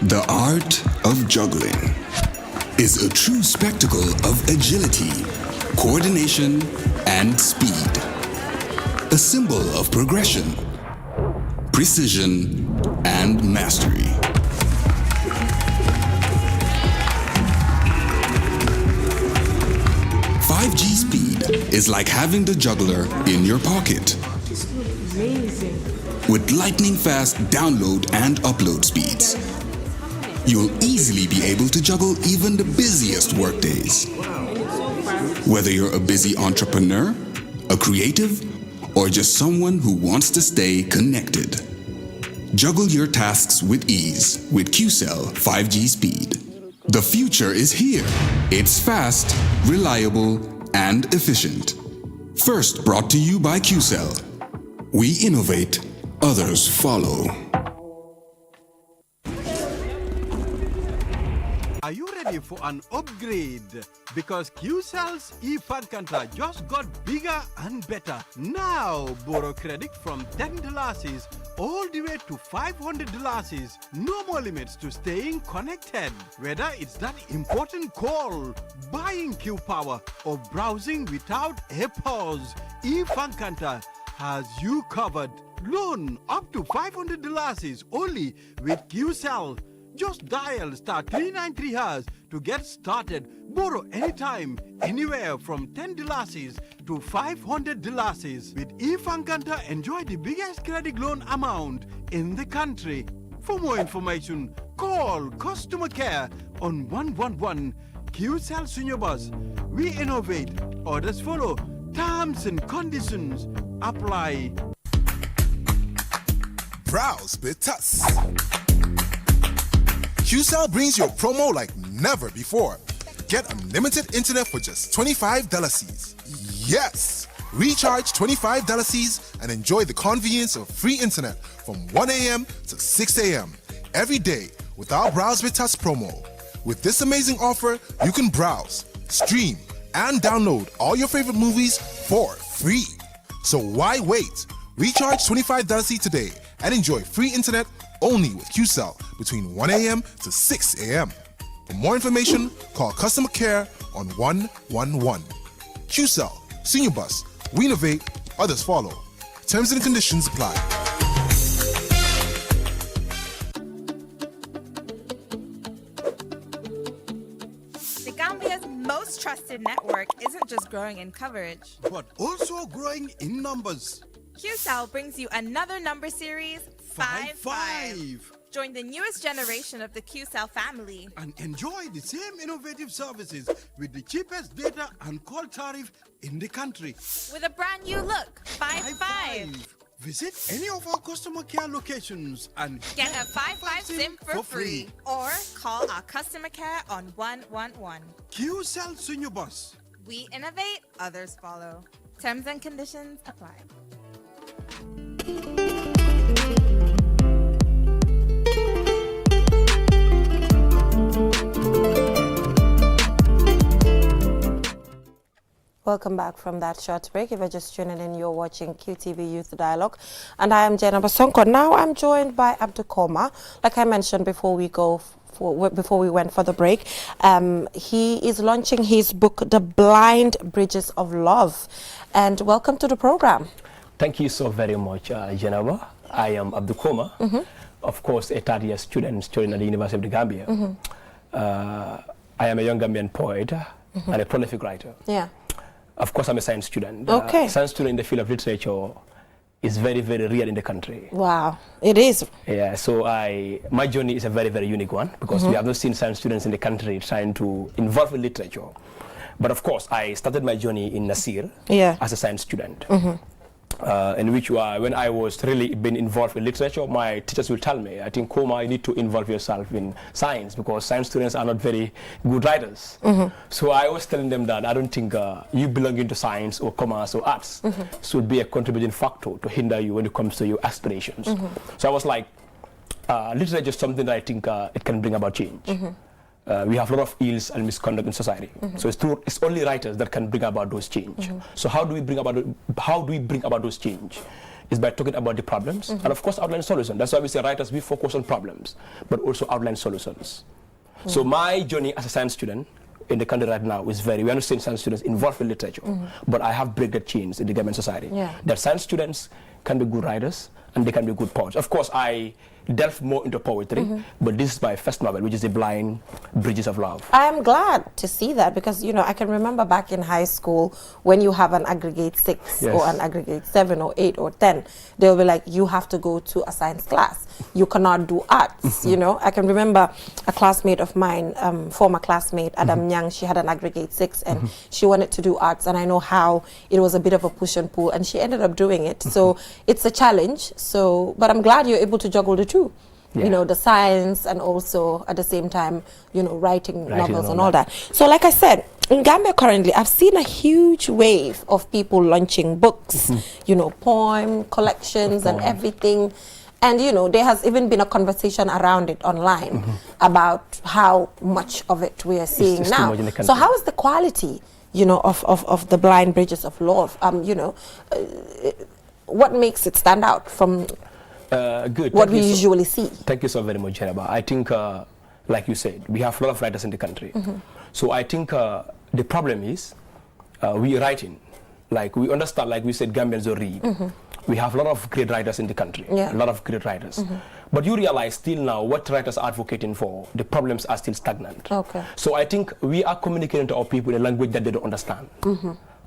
Speaker 13: The art of juggling is a true spectacle of agility, coordination, and speed. A symbol of progression, precision, and mastery. .5G speed is like having the juggler in your pocket. With lightning-fast download and upload speeds, you'll easily be able to juggle even the busiest workdays. Whether you're a busy entrepreneur, a creative, or just someone who wants to stay connected. Juggle your tasks with ease with QCell 5G speed. The future is here. It's fast, reliable, and efficient. First brought to you by QCell. We innovate, others follow.
Speaker 14: Are you ready for an upgrade? Because QCell's eFankanta just got bigger and better. Now, borrow credit from $10 all the way to $500. No more limits to staying connected. Whether it's that important call, buying Q Power, or browsing without a pause, eFankanta has you covered. Loan up to $500 only with QCell. Just dial *393# to get started. Borrow anytime, anywhere from $10 to $500. With eFankanta, enjoy the biggest credit loan amount in the country. For more information, call customer care on 111 QCell Senior Bus. We innovate, others follow. Terms and conditions apply.
Speaker 15: Browse with us. QCell brings your promo like never before. Get unlimited internet for just $25 Cs. Yes! Recharge $25 Cs and enjoy the convenience of free internet from 1 a.m. to 6 a.m. every day with our Browse with Us promo. With this amazing offer, you can browse, stream, and download all your favorite movies for free. So why wait? Recharge $25 Cs today and enjoy free internet only with QCell between 1 a.m. to 6 a.m. For more information, call customer care on 111. QCell, Senior Bus, we innovate, others follow. Terms and conditions apply.
Speaker 16: The Gambia's most trusted network isn't just growing in coverage,
Speaker 14: but also growing in numbers.
Speaker 16: QCell brings you another number series, 5-5. Join the newest generation of the QCell family
Speaker 14: and enjoy the same innovative services with the cheapest data and call tariff in the country.
Speaker 16: with a brand new look, 5-5.
Speaker 14: Visit any of our customer care locations and
Speaker 16: Get a 5-5 SIM for free. Or call our customer care on 111.
Speaker 14: QCell Senior Bus.
Speaker 16: We innovate, others follow. Terms and conditions apply.
Speaker 1: Welcome back from that short break. If you're just tuning in, you're watching QTV Youth Dialogue, and I am Jenna Basonko. Now I'm joined by Abdukoma. Like I mentioned before we went for the break, he is launching his book, The Blind Bridges of Love. And welcome to the program.
Speaker 17: Thank you so very much, Jenna. I am Abdukoma, of course, a third-year student studying at the University of the Gambia. I am a young Gambian poet and a prolific writer.
Speaker 1: Yeah.
Speaker 17: Of course, I'm a science student.
Speaker 1: Okay.
Speaker 17: Science student in the field of literature is very, very rare in the country.
Speaker 1: Wow, it is.
Speaker 17: Yeah, so my journey is a very, very unique one because we have not seen science students in the country trying to involve in literature. But of course, I started my journey in Nasir as a science student. In which when I was really been involved in literature, my teachers will tell me, I think, Koma, you need to involve yourself in science because science students are not very good writers. So I was telling them that I don't think you belonging to science or commerce or arts should be a contributing factor to hinder you when it comes to your aspirations. So I was like, literature is something that I think it can bring about change. We have a lot of ills and misconduct in society. So it's only writers that can bring about those change. So how do we bring about those change? Is by talking about the problems and of course outline solutions. That's why we say writers, we focus on problems, but also outline solutions. So my journey as a science student in the country right now is we understand science students involved in literature, but I have break that change in the Gambian society. That science students can be good writers and they can be good poets. Of course, I delve more into poetry, but this is my first novel, which is The Blind Bridges of Love.
Speaker 1: I am glad to see that because, you know, I can remember back in high school when you have an aggregate 6 or an aggregate 7 or 8 or 10, they'll be like, you have to go to a science class. You cannot do arts, you know. I can remember a classmate of mine, former classmate, Adam Nyang, she had an aggregate 6 and she wanted to do arts, and I know how it was a bit of a push and pull, and she ended up doing it. So it's a challenge. So, but I'm glad you're able to juggle the two. You know, the science and also at the same time, you know, writing novels and all that. So like I said, in Gambia currently, I've seen a huge wave of people launching books, you know, poem collections and everything. And, you know, there has even been a conversation around it online about how much of it we are seeing now. So how is the quality, you know, of The Blind Bridges of Love? You know, what makes it stand out from what we usually see?
Speaker 17: Thank you so very much, Jenaba. I think, like you said, we have a lot of writers in the country. So I think the problem is we writing. Like we understand, like we said, Gambians don't read. We have a lot of great writers in the country, a lot of great writers. But you realize still now what writers are advocating for, the problems are still stagnant. So I think we are communicating to our people in a language that they don't understand.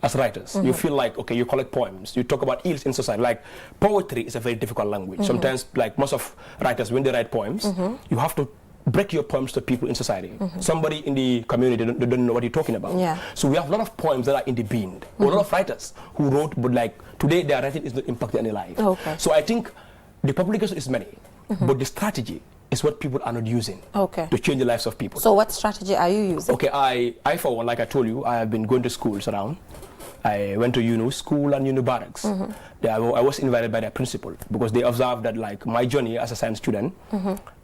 Speaker 17: As writers, you feel like, okay, you collect poems, you talk about ills in society. Like poetry is a very difficult language. Sometimes, like most of writers, when they write poems, you have to break your poems to people in society. Somebody in the community, they don't know what you're talking about. So we have a lot of poems that are in the bin. A lot of writers who wrote, but like today their writing is not impacting any life. So I think the publication is many, but the strategy is what people are not using to change the lives of people.
Speaker 1: So what strategy are you using?
Speaker 17: Okay, I for one, like I told you, I have been going to schools around. I went to school and barracks. I was invited by their principal because they observed that like my journey as a science student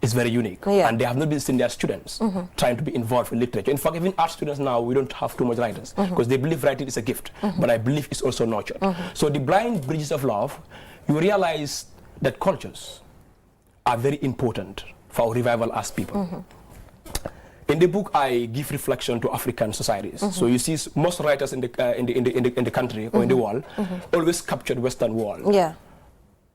Speaker 17: is very unique, and they have not been seeing their students trying to be involved in literature. In fact, even art students now, we don't have too much writers because they believe writing is a gift, but I believe it's also nurtured. So the blind bridges of love, you realize that cultures are very important for revival as people. In the book, I give reflection to African societies. So you see, most writers in the country or in the world always captured Western world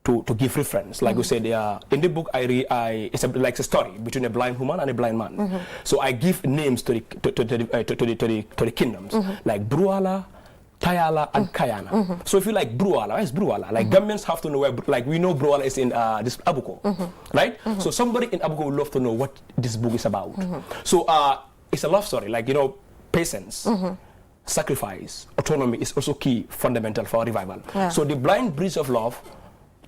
Speaker 17: to give reference. Like we said, in the book, it's like a story between a blind woman and a blind man. So I give names to the kingdoms, like Bruala, Tayala, and Kayana. So if you like Bruala, where is Bruala? Like Gambians have to know where, like we know Bruala is in this Abuko, right? So somebody in Abuko would love to know what this book is about. So it's a love story, like, patience, sacrifice, autonomy is also key, fundamental for revival. So the blind bridge of love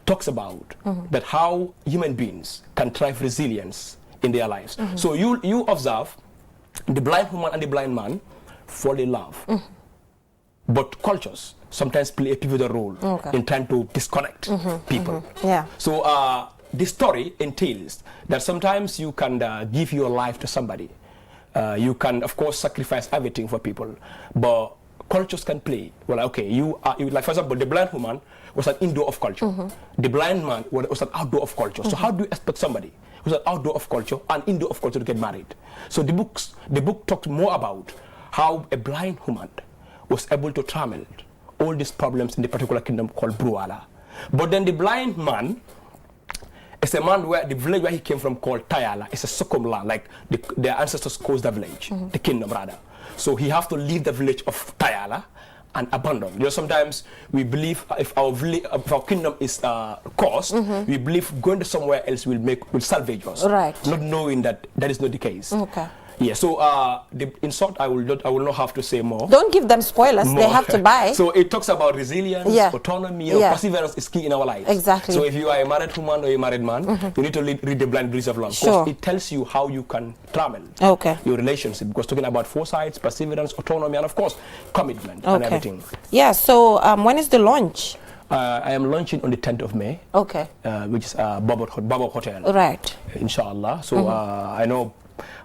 Speaker 17: talks about that how human beings can thrive resilience in their lives. So you observe the blind woman and the blind man fall in love. But cultures sometimes play a pivotal role in trying to disconnect people. So this story entails that sometimes you can give your life to somebody. You can, of course, sacrifice everything for people. But cultures can play. Well, okay, you like, for example, the blind woman was an indoor of culture. The blind man was an outdoor of culture. So how do you expect somebody who's an outdoor of culture and indoor of culture to get married? So the book talks more about how a blind woman was able to trammel all these problems in the particular kingdom called Bruala. But then the blind man is a man where the village where he came from called Tayala is a succumb land, like their ancestors caused the village, the kingdom rather. So he have to leave the village of Tayala and abandon. Sometimes we believe if our kingdom is caused, we believe going to somewhere else will salvage us. Not knowing that that is not the case. Yeah, so in short, I will not have to say more.
Speaker 1: Don't give them spoilers, they have to buy.
Speaker 17: So it talks about resilience, autonomy, perseverance is key in our lives.
Speaker 1: Exactly.
Speaker 17: So if you are a married woman or a married man, you need to read The Blind Bridge of Love. Because it tells you how you can travel your relationship. Because talking about foresight, perseverance, autonomy, and of course, commitment and everything.
Speaker 1: Yeah, so when is the launch?
Speaker 17: I am launching on the 10th of May. Which is Baba Hotel.
Speaker 1: Right.
Speaker 17: Inshallah. So I know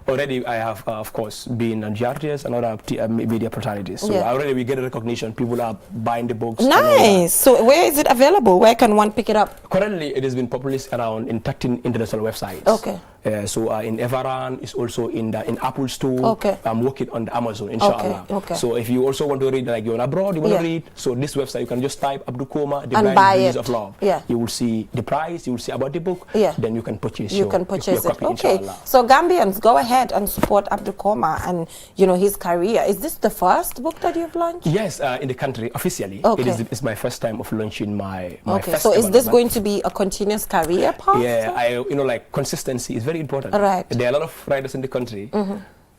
Speaker 17: already I have, of course, been on GRTS and other media fraternities. So already we get a recognition. People are buying the books.
Speaker 1: Nice. So where is it available? Where can one pick it up?
Speaker 17: Currently, it has been published around in 13 international websites. So in Everan, it's also in Apple Store. I'm working on the Amazon, inshallah. So if you also want to read, like you're abroad, you want to read, so this website, you can just type Abdul Koma, The Blind Bridges of Love. You will see the price, you will see about the book, then you can purchase your copy, inshallah.
Speaker 1: So Gambians, go ahead and support Abdul Koma and his career. Is this the first book that you've launched?
Speaker 17: Yes, in the country, officially. It's my first time of launching my first
Speaker 1: So is this going to be a continuous career path?
Speaker 17: Yeah, like consistency is very important. There are a lot of writers in the country,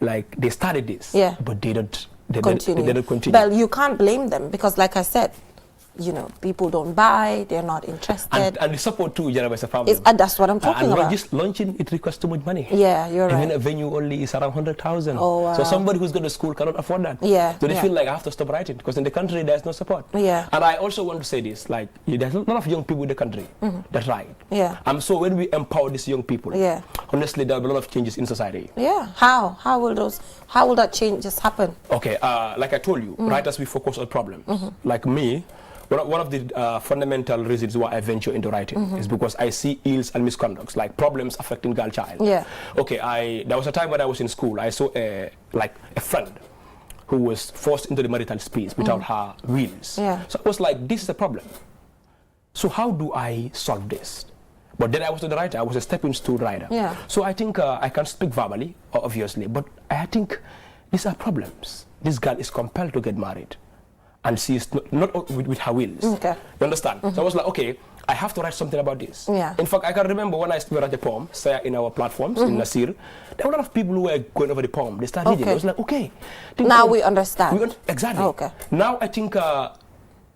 Speaker 17: like they started this, but they don't continue.
Speaker 1: Well, you can't blame them because, like I said, people don't buy, they're not interested.
Speaker 17: And the support too, is a problem.
Speaker 1: That's what I'm talking about.
Speaker 17: And just launching, it requires too much money.
Speaker 1: Yeah, you're right.
Speaker 17: Even a venue only is around 100,000.
Speaker 1: Oh, wow.
Speaker 17: So somebody who's going to school cannot afford that. So they feel like I have to stop writing because in the country there's no support. And I also want to say this, like there's a lot of young people in the country that write. So when we empower these young people, honestly, there will be a lot of changes in society.
Speaker 1: How will that changes happen?
Speaker 17: Okay, like I told you, writers, we focus on problems. Like me, one of the fundamental reasons why I venture into writing is because I see ills and misconducts, like problems affecting girl child. Okay, there was a time when I was in school, I saw a friend who was forced into the marital space without her wills. So I was like, this is a problem. So how do I solve this? But then I was not the writer, I was a stepping stone writer. So I think I can speak verbally, obviously, but I think these are problems. This girl is compelled to get married. And she is not with her wills. You understand? So I was like, okay, I have to write something about this. In fact, I can remember when I wrote a poem, say in our platforms, in Nasir, there were a lot of people who were going over the poem. They started reading. I was like, okay.
Speaker 1: Now we understand.
Speaker 17: Exactly. Now I think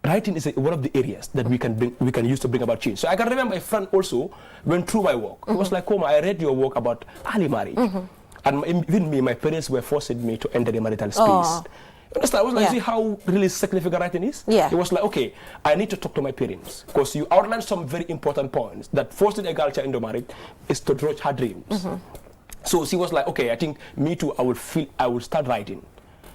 Speaker 17: writing is one of the areas that we can use to bring about change. So I can remember a friend also went through my work. He was like, Koma, I read your work about early marriage. And even me, my parents were forcing me to enter the marital space. Understand? I was like, see how really significant writing is? It was like, okay, I need to talk to my parents because you outlined some very important points that forcing a girl child into marriage is to reach her dreams. So she was like, okay, I think me too, I will start writing.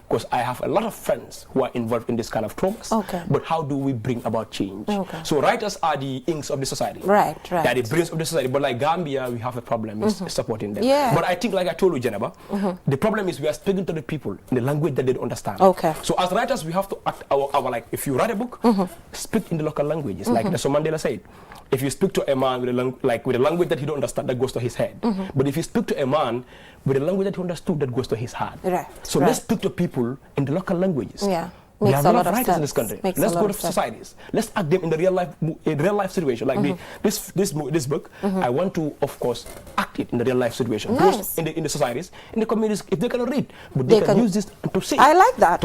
Speaker 17: Because I have a lot of friends who are involved in this kind of traumas. But how do we bring about change? So writers are the inks of the society. They are the brains of the society. But like Gambia, we have a problem with supporting them. But I think, like I told you, Jenaba, the problem is we are speaking to the people in the language that they don't understand. So as writers, we have to act our like, if you write a book, speak in the local languages. Like Nelson Mandela said, if you speak to a man with a language that he don't understand, that goes to his head. But if you speak to a man with a language that he understood, that goes to his heart. So let's speak to people in the local languages. We have a lot of writers in this country. Let's go to societies. Let's act them in the real life situation. Like this book, I want to, of course, act it in the real life situation. In the societies, in the communities, if they cannot read, but they can use this to see.
Speaker 1: I like that.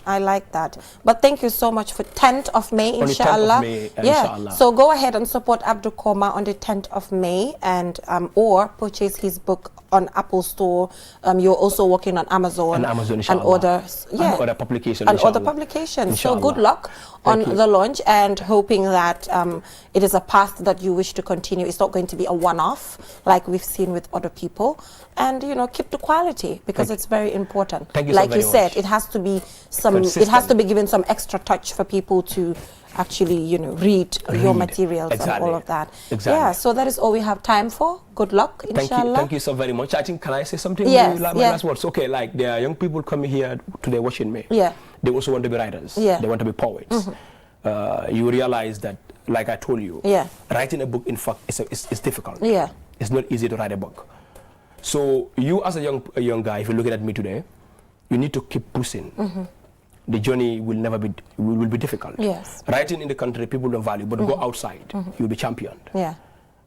Speaker 1: I like that. But thank you so much for 10th of May, inshallah.
Speaker 17: On the 10th of May, inshallah.
Speaker 1: So go ahead and support Abdul Koma on the 10th of May, and or purchase his book on Apple Store. You're also working on Amazon and other publications. So good luck on the launch, and hoping that it is a path that you wish to continue. It's not going to be a one-off like we've seen with other people, and keep the quality, because it's very important. Like you said, it has to be it has to be given some extra touch for people to actually read your materials and all of that. So that is all we have time for. Good luck, inshallah.
Speaker 17: Thank you so very much. I think, can I say something?
Speaker 1: Yes,
Speaker 17: my last words. Okay, like there are young people coming here today watching me. They also want to be writers. They want to be poets. You realize that, like I told you, writing a book, in fact, is difficult. It's not easy to write a book. So you, as a young guy, if you're looking at me today, you need to keep pushing. The journey will be difficult. Writing in the country, people don't value, but go outside, you'll be championed.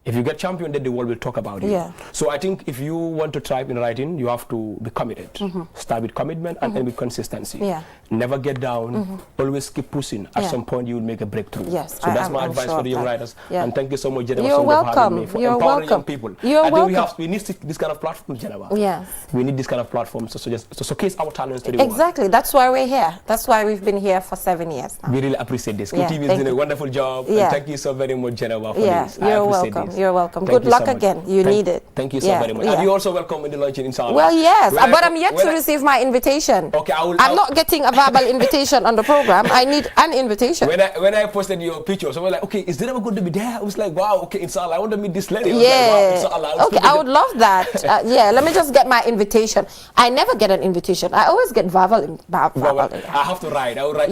Speaker 17: If you get championed, then the world will talk about you. So I think if you want to thrive in writing, you have to be committed. Start with commitment and end with consistency. Never get down. Always keep pushing. At some point, you will make a breakthrough. So that's my advice for the young writers. And thank you so much, Jennifer,
Speaker 1: You're welcome.
Speaker 17: for empowering young people.
Speaker 1: I think
Speaker 17: we need this kind of platform, Jennifer. We need this kind of platform to showcase our talents to the world.
Speaker 1: Exactly. That's why we're here. That's why we've been here for 7 years now.
Speaker 17: We really appreciate this. QTV is doing a wonderful job. And thank you so very much, Jennifer, for this.
Speaker 1: You're welcome. You're welcome. Good luck again. You need it.
Speaker 17: Thank you so very much. And you also welcome in the launching, inshallah.
Speaker 1: Well, yes, but I'm yet to receive my invitation.
Speaker 17: Okay,
Speaker 1: I'm not getting a verbal invitation on the program. I need an invitation.
Speaker 17: When I posted your picture, so I was like, okay, is Jennifer going to be there? I was like, wow, okay, inshallah, I want to meet this lady.
Speaker 1: Okay, I would love that. Let me just get my invitation. I never get an invitation. I always get verbal.
Speaker 17: I have to write. I will write.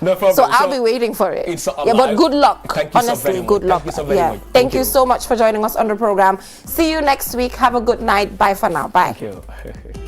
Speaker 17: No problem.
Speaker 1: So I'll be waiting for it. But good luck. Honestly, good luck. Thank you so much for joining us on the program. See you next week. Have a good night. Bye for now. Bye.
Speaker 17: Thank you.